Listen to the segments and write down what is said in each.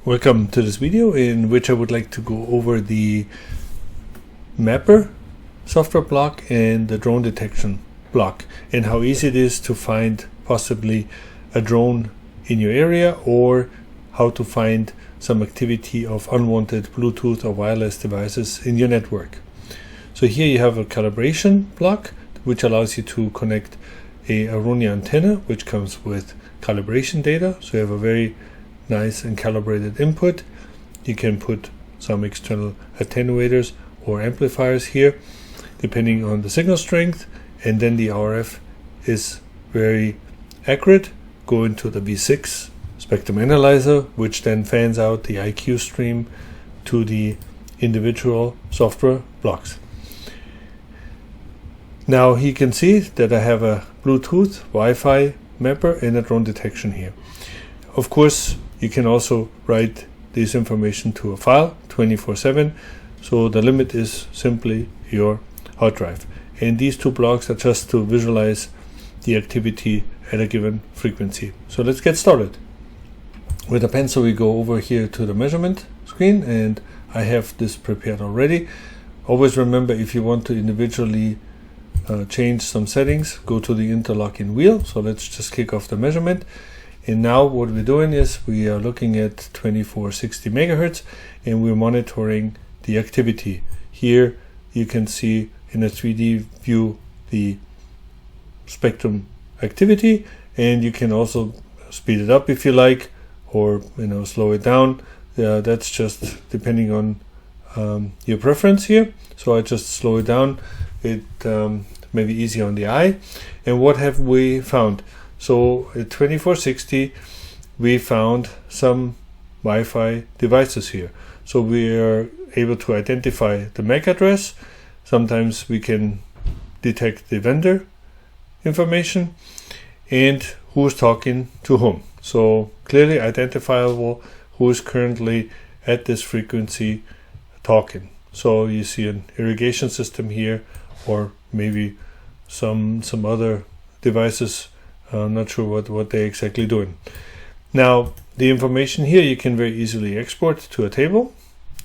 Welcome to this video in which I would like to go over the Mapper software block and the drone detection block and how easy it is to find possibly a drone in your area or how to find some activity of unwanted Bluetooth or wireless devices in your network. So here you have a calibration block which allows you to connect a Aronia antenna which comes with calibration data. So you have a very nice and calibrated input. You can put some external attenuators or amplifiers here depending on the signal strength, and then the RF is very accurate, going to the V6 spectrum analyzer, which then fans out the IQ stream to the individual software blocks. Now you can see that I have a Bluetooth, Wi-Fi mapper and a drone detection here. Of course, you can also write this information to a file 24/7, so the limit is simply your hard drive. And these two blocks are just to visualize the activity at a given frequency. So let's get started. With a pencil we go over here to the measurement screen, and I have this prepared already. Always remember, if you want to individually change some settings, go to the interlocking wheel. So let's just kick off the measurement. And now what we're doing is we are looking at 2460 megahertz and we're monitoring the activity. Here you can see in a 3D view the spectrum activity, and you can also speed it up if you like, or slow it down. That's just depending on your preference here. So I just slow it down. It may be easy on the eye. And what have we found? So at 2460 we found some Wi-Fi devices here. So we are able to identify the MAC address. Sometimes we can detect the vendor information and who's talking to whom. So clearly identifiable who is currently at this frequency talking. So you see an irrigation system here, or maybe some other devices. I'm not sure what they're exactly doing. Now, the information here you can very easily export to a table.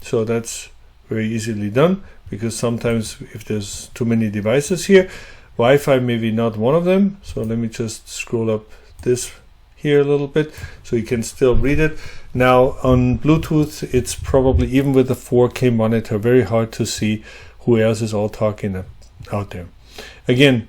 So that's very easily done, because sometimes if there's too many devices here, Wi-Fi may be not one of them. So let me just scroll up this here a little bit so you can still read it. Now on Bluetooth, it's probably, even with the 4K monitor, very hard to see who else is all talking out there. Again,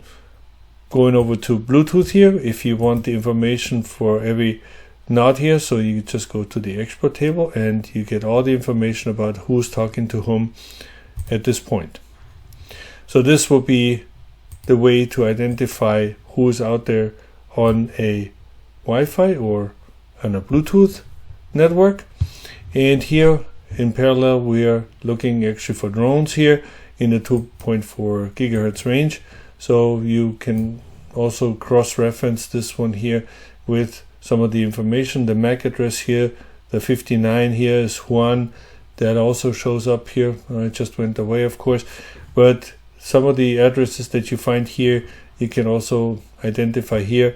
going over to Bluetooth here, if you want the information for every node here, so you just go to the export table and you get all the information about who's talking to whom at this point. So this will be the way to identify who's out there on a Wi-Fi or on a Bluetooth network. And here in parallel we are looking actually for drones here in the 2.4 gigahertz range. So you can also cross-reference this one here with some of the information. The MAC address here, the 59 here is Juan. That also shows up here. It just went away, of course. But some of the addresses that you find here, you can also identify here.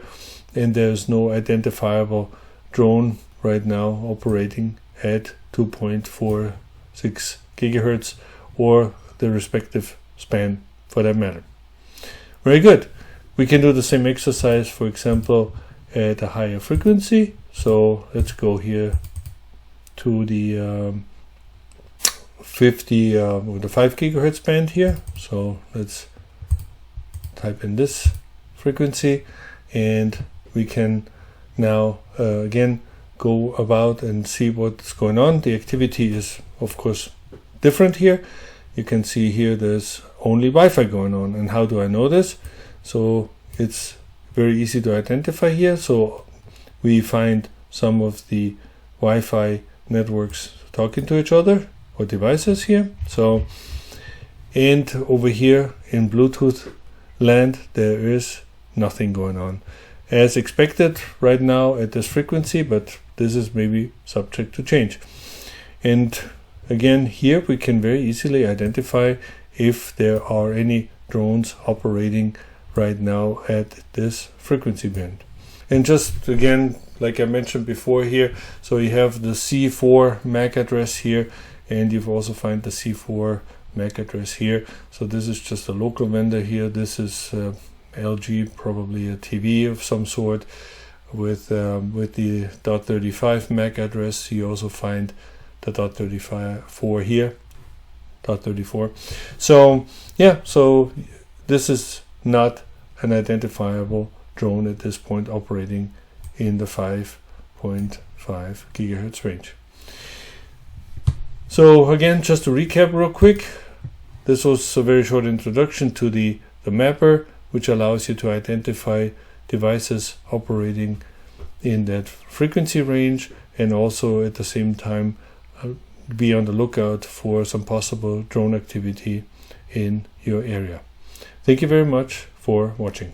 And there's no identifiable drone right now operating at 2.46 gigahertz or the respective span for that matter. Very good. We can do the same exercise, for example, at a higher frequency. So let's go here to the 50 or the 5 gigahertz band here. So let's type in this frequency, and we can now again go about and see what's going on. The activity is of course different here. You can see here there's only Wi-Fi going on. And how do I know this? So it's very easy to identify here. So we find some of the Wi-Fi networks talking to each other, or devices here. So, and over here in Bluetooth land there is nothing going on, as expected right now at this frequency, but this is maybe subject to change. And again, here we can very easily identify if there are any drones operating right now at this frequency band. And just again, like I mentioned before here. So you have the C4 MAC address here, and you've also find the C4 MAC address here. So this is just a local vendor here. This is LG, probably a TV of some sort, with the .35 MAC address. You also find the .34 here, .34. So yeah, so this is not an identifiable drone at this point operating in the 5.5 gigahertz range. So again, just to recap real quick, this was a very short introduction to the mapper, which allows you to identify devices operating in that frequency range, and also at the same time be on the lookout for some possible drone activity in your area. Thank you very much for watching.